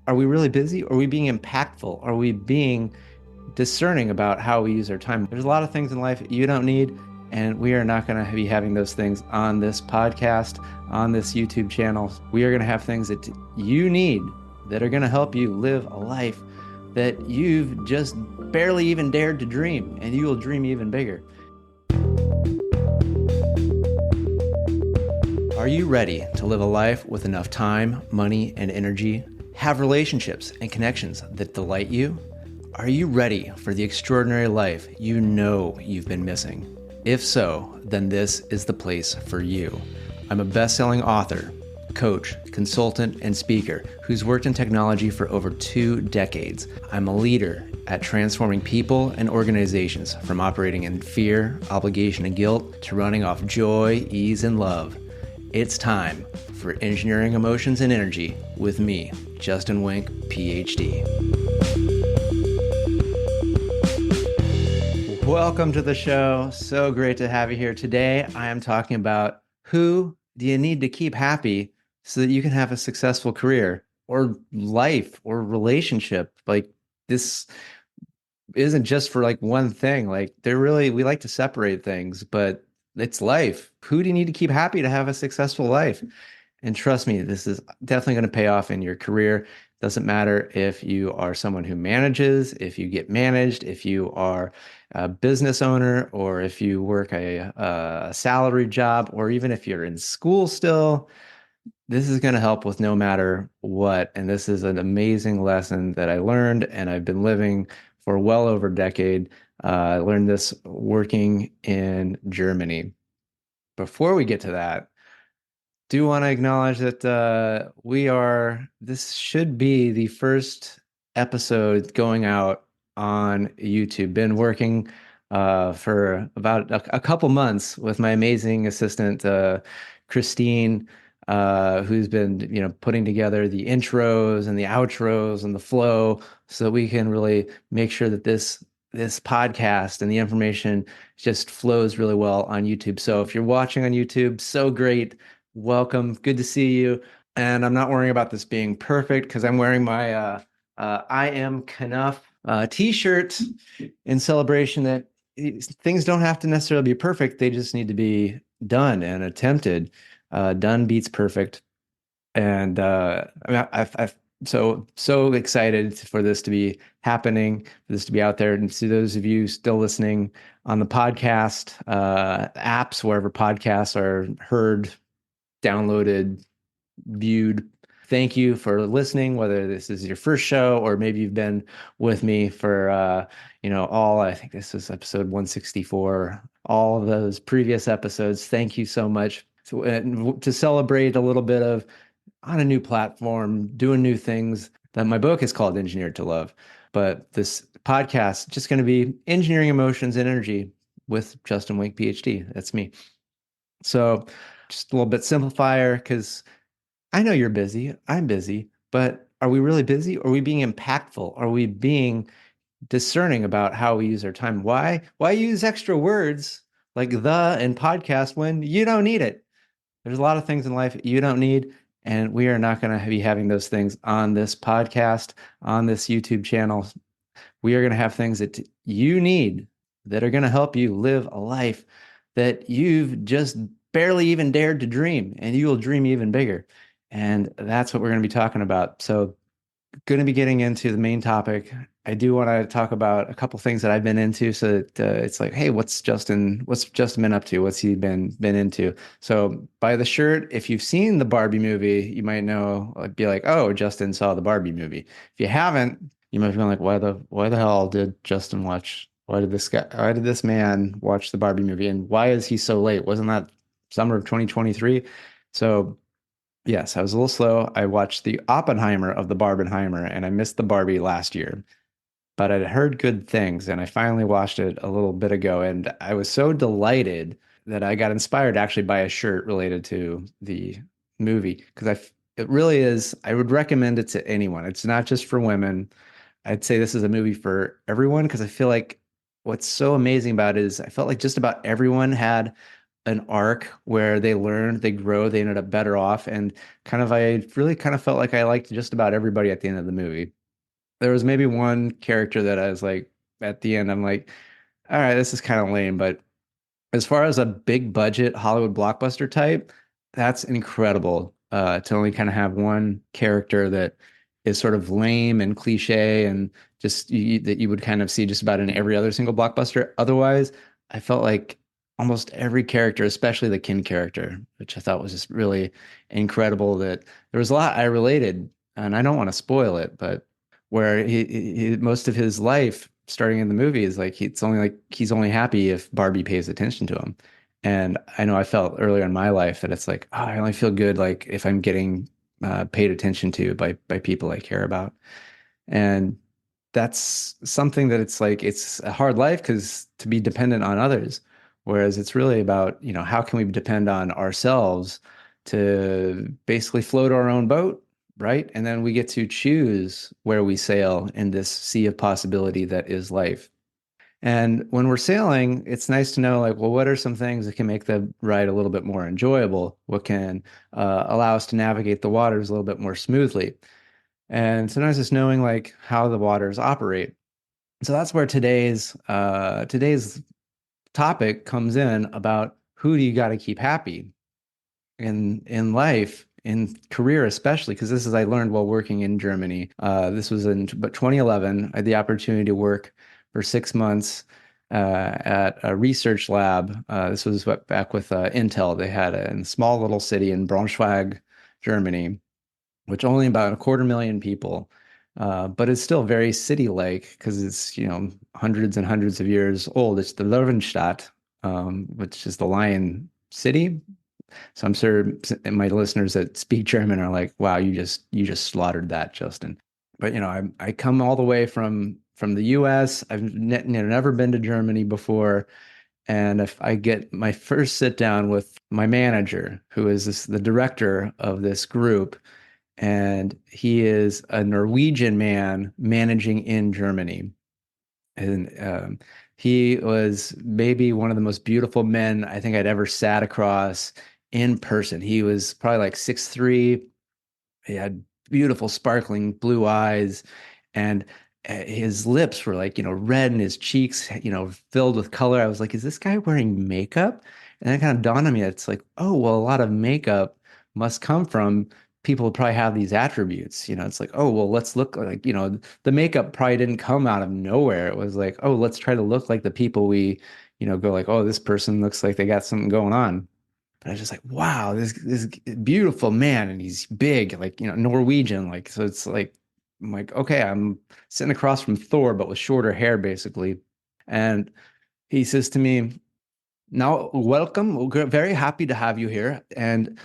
are we really busy? Are we being impactful? Are we being discerning about how we use our time? There's a lot of things in life you don't need, and we are not going to be having those things on this podcast, on this YouTube channel. We are going to have things that you need that are going to help you live a life that you've just barely even dared to dream, and you will dream even bigger. Are you ready to live a life with enough time, money, and energy? Have relationships and connections that delight you? Are you ready for the extraordinary life you know you've been missing? If so, then this is the place for you. I'm a best-selling author, coach, consultant, and speaker who's worked in technology for over 2 decades. I'm a leader at transforming people and organizations from operating in fear, obligation, and guilt to running off joy, ease, and love. It's time for Engineering Emotions and Energy with me, Justin Wink, Ph.D. Welcome to the show. So great to have you here. Today, I am talking about who do you need to keep happy so that you can have a successful career or life or relationship. Like, this isn't just for like one thing. Like, we like to separate things, but it's life. Who do you need to keep happy to have a successful life? And trust me, this is definitely going to pay off in your career. Doesn't matter if you are someone who manages, if you get managed, if you are a business owner, or if you work a salary job, or even if you're in school still. This is going to help with no matter what. And this is an amazing lesson that I learned, and I've been living for well over a decade. I learned this working in Germany. Before we get to that, do want to acknowledge that this should be the first episode going out on YouTube. Been working for about a couple months with my amazing assistant, Christine, who's been, putting together the intros and the outros and the flow so that we can really make sure that this podcast and the information just flows really well on YouTube. So if you're watching on YouTube, so great. Welcome. Good to see you. And I'm not worrying about this being perfect because I'm wearing my I Am Knuff t-shirt in celebration that things don't have to necessarily be perfect. They just need to be done and attempted. Done beats perfect. And I've so excited for this to be happening, for this to be out there. And to those of you still listening on the podcast apps, wherever podcasts are heard, downloaded, viewed, thank you for listening, whether this is your first show or maybe you've been with me for I think this is episode 164, all of those previous episodes. Thank you so much. To celebrate a little bit of on a new platform, doing new things. That my book is called Engineered to Love, but this podcast is just going to be Engineering Emotions and Energy with Justin Wink, Ph.D. That's me. So just a little bit simplifier, because I know you're busy. I'm busy, but are we really busy? Are we being impactful? Are we being discerning about how we use our time? Why use extra words like the and podcast when you don't need it? There's a lot of things in life you don't need, and we are not going to be having those things on this podcast, on this YouTube channel. We are going to have things that you need that are going to help you live a life that you've just barely even dared to dream, and you will dream even bigger. And that's what we're going to be talking about. So, going to be getting into the main topic. I do want to talk about a couple things that I've been into, so that it's like, hey, what's Justin been up to? What's he been into? So by the shirt, if you've seen the Barbie movie, you might know, like, be like, oh, Justin saw the Barbie movie. If you haven't, you might be like, why the hell did Justin watch? Why did this man watch the Barbie movie? And why is he so late? Wasn't that summer of 2023? So yes, I was a little slow. I watched the Oppenheimer of the Barbenheimer, and I missed the Barbie last year. But I'd heard good things, and I finally watched it a little bit ago, and I was so delighted that I got inspired to actually buy a shirt related to the movie, because it really is. I would recommend it to anyone. It's not just for women. I'd say this is a movie for everyone, because I feel like what's so amazing about it is I felt like just about everyone had an arc where they learned, they grow, they ended up better off, and I really kind of felt like I liked just about everybody at the end of the movie. There was maybe one character that I was like, at the end, I'm like, all right, this is kind of lame, but as far as a big budget Hollywood blockbuster type, that's incredible. To only kind of have one character that is sort of lame and cliche and just that you would kind of see just about in every other single blockbuster. Otherwise, I felt like almost every character, especially the Kin character, which I thought was just really incredible, that there was a lot I related, and I don't want to spoil it, but where most of his life starting in the movie is like he's only happy if Barbie pays attention to him. And I know I felt earlier in my life that it's like, oh, I only feel good like if I'm getting paid attention to by people I care about. And that's something that it's like it's a hard life because to be dependent on others, whereas it's really about, how can we depend on ourselves to basically float our own boat, right? And then we get to choose where we sail in this sea of possibility that is life. And when we're sailing, it's nice to know, like, well, what are some things that can make the ride a little bit more enjoyable? What can allow us to navigate the waters a little bit more smoothly? And sometimes it's knowing like how the waters operate. So that's where today's topic comes in about who do you got to keep happy in life, in career especially, because this is I learned while working in Germany. This was in but 2011. I had the opportunity to work for 6 months at a research lab. This was back with Intel. They had it in a small little city in Braunschweig, Germany, which only about a quarter million people. But it's still very city-like because it's, hundreds and hundreds of years old. It's the Löwenstadt, which is the Lion City. So I'm sure my listeners that speak German are like, "Wow, you just slaughtered that, Justin." But I come all the way from the U.S. I've never been to Germany before, and if I get my first sit down with my manager, who is the director of this group, and he is a Norwegian man managing in Germany. And he was maybe one of the most beautiful men I think I'd ever sat across in person. He was probably like 6'3". He had beautiful, sparkling blue eyes, and his lips were like, red, and his cheeks, filled with color. I was like, is this guy wearing makeup? And it kind of dawned on me, it's like, oh, well, a lot of makeup must come from people who probably have these attributes. It's like, oh, well, let's look like, the makeup probably didn't come out of nowhere. It was like, oh, let's try to look like the people we, go like, oh, this person looks like they got something going on. But I was just like, wow, this beautiful man, and he's big, like, Norwegian, like, so it's like, I'm like, okay, I'm sitting across from Thor, but with shorter hair, basically. And he says to me, now, welcome. We're very happy to have you here. And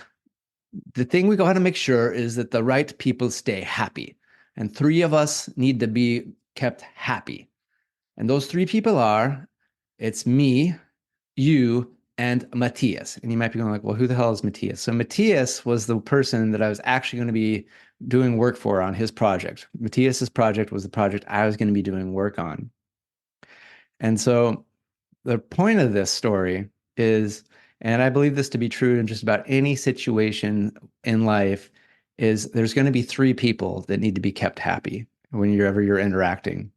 the thing we got to make sure is that the right people stay happy. And three of us need to be kept happy. And those three people are, it's me, you, and Matthias. And you might be going like, well, who the hell is Matthias? So Matthias was the person that I was actually going to be doing work for on his project. Matthias's project was the project I was going to be doing work on. And so the point of this story is, and I believe this to be true in just about any situation in life, is there's going to be three people that need to be kept happy whenever you're interacting.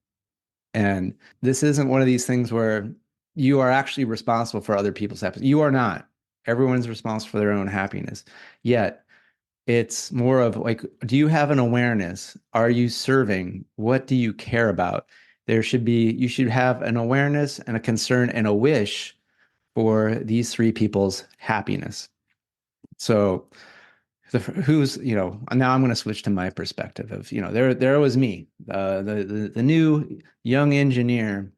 And this isn't one of these things where you are actually responsible for other people's happiness. You are not. Everyone's responsible for their own happiness. Yet it's more of like, do you have an awareness? Are you serving? What do you care about? You should have an awareness and a concern and a wish for these three people's happiness. So now I'm going to switch to my perspective of, there was me, the new young engineer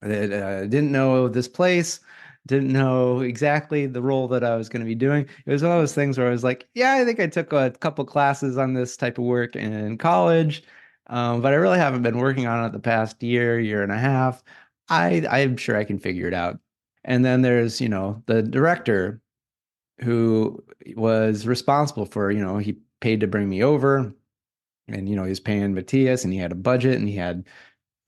that didn't know this place, didn't know exactly the role that I was going to be doing. It was one of those things where I was like, yeah, I think I took a couple classes on this type of work in college, but I really haven't been working on it the past year and a half. I'm sure I can figure it out. And then there's, the director who was responsible for, he paid to bring me over, and, he was paying Matthias, and he had a budget, and he had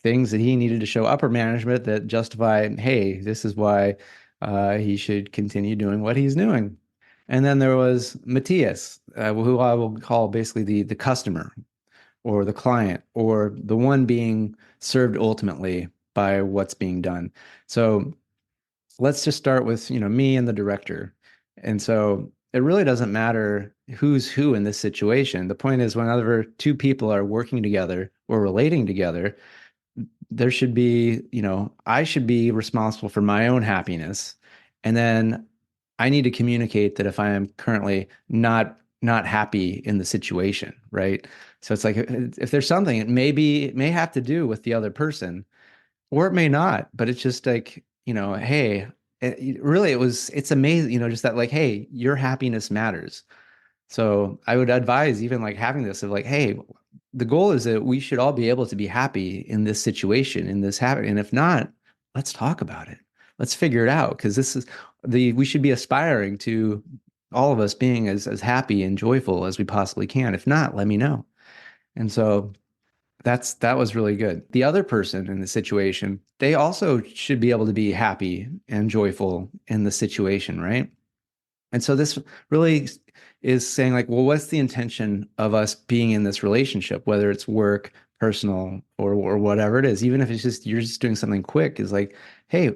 things that he needed to show upper management that justified, hey, this is why he should continue doing what he's doing. And then there was Matthias, who I will call basically the customer or the client or the one being served ultimately by what's being done. So let's just start with, me and the director. And so it really doesn't matter who's who in this situation. The point is, whenever two people are working together or relating together, there should be, I should be responsible for my own happiness. And then I need to communicate that if I am currently not happy in the situation, right? So it's like if there's something, it may have to do with the other person, or it may not, but it's just like, hey, really it's amazing, just that like, hey, your happiness matters. So I would advise even like having this of like, hey, the goal is that we should all be able to be happy in this situation, in this habit. And if not, let's talk about it. Let's figure it out because this is we should be aspiring to all of us being as happy and joyful as we possibly can. If not, let me know. And so that was really good. The other person in the situation, they also should be able to be happy and joyful in the situation, right? And so this really is saying like, well, what's the intention of us being in this relationship, whether it's work, personal, or whatever it is, even if it's just you're just doing something quick, is like, hey,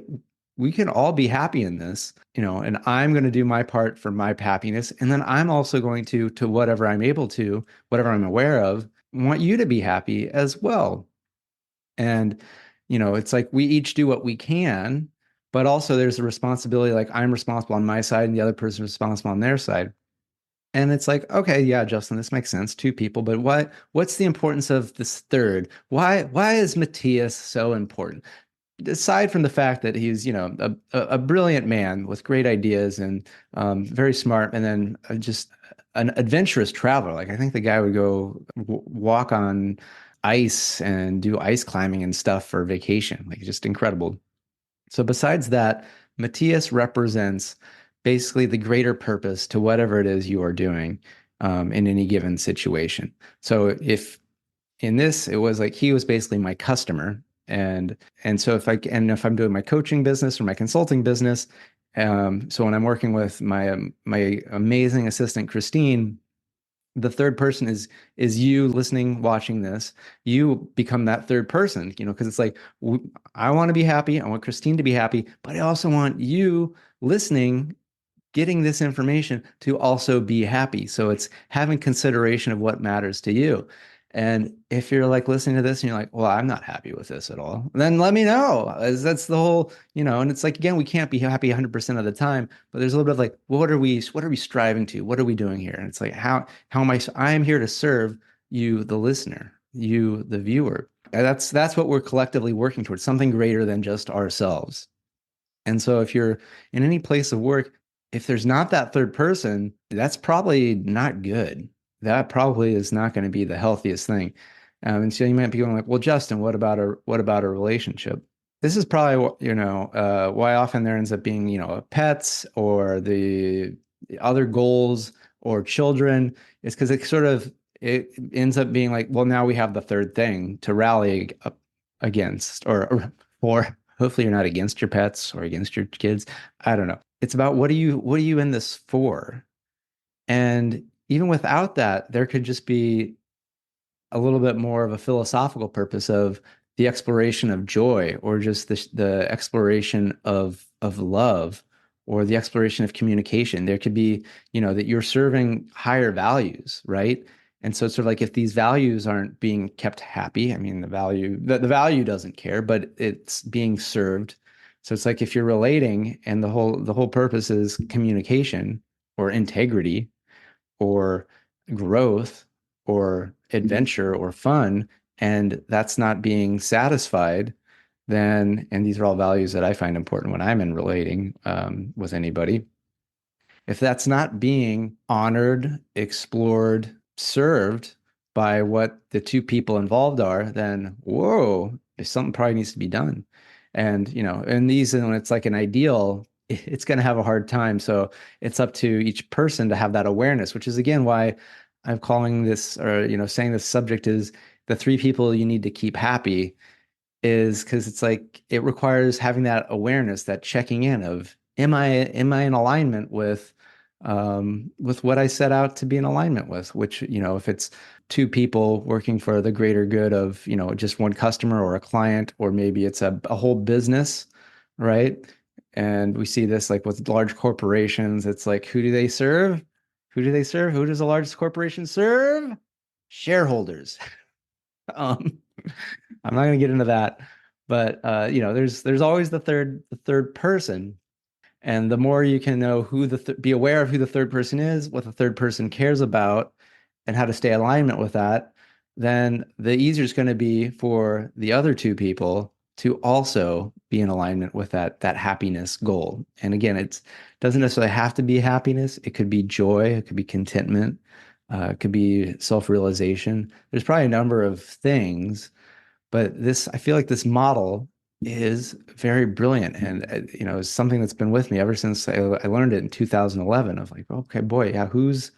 we can all be happy in this, and I'm going to do my part for my happiness. And then I'm also going to whatever I'm able to, whatever I'm aware of, want you to be happy as well. And, it's like we each do what we can, but also there's a responsibility, like I'm responsible on my side and the other person is responsible on their side. And it's like, okay, yeah, Justin, this makes sense. Two people, but what's the importance of this third? Why is Matthias so important? Aside from the fact that he's, a brilliant man with great ideas and very smart, and then just an adventurous traveler. Like I think the guy would go walk on ice and do ice climbing and stuff for vacation. Like just incredible. So besides that, Matthias represents basically the greater purpose to whatever it is you are doing in any given situation. So if in this, it was like he was basically my customer, and so if I'm doing my coaching business or my consulting business, so when I'm working with my amazing assistant Christine, the third person is you listening, watching this. You become that third person, because it's like I want to be happy. I want Christine to be happy, but I also want you listening, getting this information to also be happy. So it's having consideration of what matters to you. And if you're like listening to this and you're like, well, I'm not happy with this at all, then let me know. That's the whole, and it's like, again, we can't be happy 100% of the time, but there's a little bit of like, well, what are we striving to? What are we doing here? And it's like, how am I am here to serve you, the listener, you, the viewer. And that's what we're collectively working towards, something greater than just ourselves. And so if you're in any place of work, if there's not that third person, that's probably not good. That probably is not going to be the healthiest thing. And so you might be going like, well, Justin, what about a relationship? This is probably why often there ends up being, pets or the other goals or children is because it ends up being like, well, now we have the third thing to rally up against or hopefully you're not against your pets or against your kids. I don't know. It's about what are you in this for? And even without that, there could just be a little bit more of a philosophical purpose of the exploration of joy or just the exploration of love or the exploration of communication. There could be, that you're serving higher values, right? And so it's sort of like if these values aren't being kept happy, I mean, the value doesn't care, but it's being served. So it's like if you're relating and the whole purpose is communication or integrity, or growth or adventure or fun, and that's not being satisfied, then, and these are all values that I find important when I'm in relating with anybody, if that's not being honored, explored, served by what the two people involved are, then whoa, something probably needs to be done. And and when it's like an ideal, it's going to have a hard time. So it's up to each person to have that awareness, which is again why I'm calling this, or saying this subject is the three people you need to keep happy, is because it's like it requires having that awareness, that checking in of am I in alignment with what I set out to be in alignment with, which, if it's two people working for the greater good of, just one customer or a client, or maybe it's a whole business, right? And we see this like with large corporations. It's like, who do they serve? Who do they serve? Who does the largest corporation serve? Shareholders. Um, I'm not going to get into that, but there's always the third person, and the more you can know be aware of who the third person is, what the third person cares about, and how to stay in alignment with that, then the easier it's going to be for the other two people to also be in alignment with that happiness goal. And again, it doesn't necessarily have to be happiness. It could be joy. It could be contentment. It could be self-realization. There's probably a number of things, but I feel like this model is very brilliant, and it's something that's been with me ever since I learned it in 2011. Of like, okay, boy, yeah, who's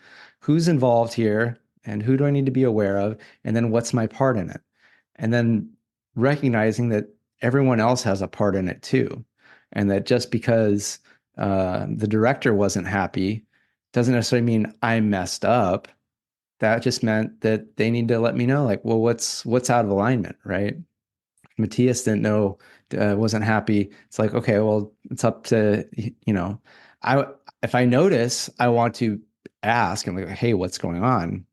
involved here, and who do I need to be aware of, and then what's my part in it, and then recognizing that everyone else has a part in it too, and that just because the director wasn't happy doesn't necessarily mean I messed up. That just meant that they need to let me know, like, well, what's out of alignment, right? Matthias didn't know, wasn't happy. It's like, okay, well, it's up to, I if I notice, I want to ask and like, hey, what's going on?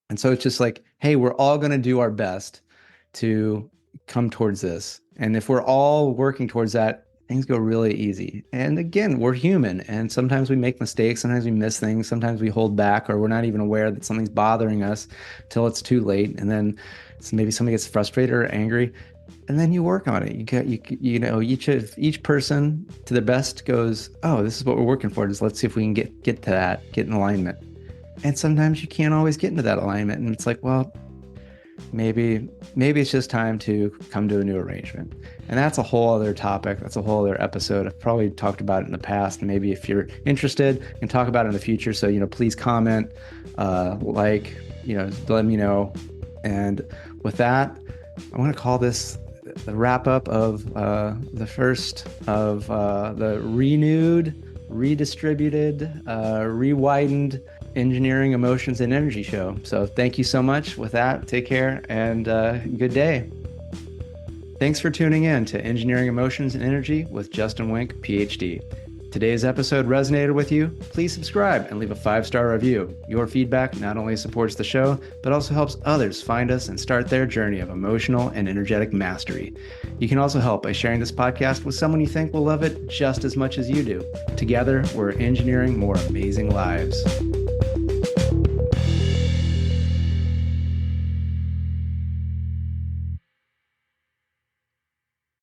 And so it's just like, hey, we're all going to do our best to come towards this. And if we're all working towards that, things go really easy. And again, we're human, and sometimes we make mistakes, sometimes we miss things, sometimes we hold back, or we're not even aware that something's bothering us till it's too late. And then maybe somebody gets frustrated or angry, and then you work on it. Each person to the best goes, oh, this is what we're working for. Just let's see if we can get to that, get in alignment. And sometimes you can't always get into that alignment, and it's like, well, maybe it's just time to come to a new arrangement. And that's a whole other topic. That's a whole other episode. I've probably talked about it in the past. Maybe if you're interested, you can talk about it in the future. So, please comment, let me know. And with that, I want to call this the wrap up of the first of the renewed, redistributed, rewidened Engineering, Emotions, and Energy show. So thank you so much. With that, take care and good day. Thanks for tuning in to Engineering, Emotions, and Energy with Justin Wink, Ph.D. Today's episode resonated with you? Please subscribe and leave a 5-star review. Your feedback not only supports the show, but also helps others find us and start their journey of emotional and energetic mastery. You can also help by sharing this podcast with someone you think will love it just as much as you do. Together, we're engineering more amazing lives.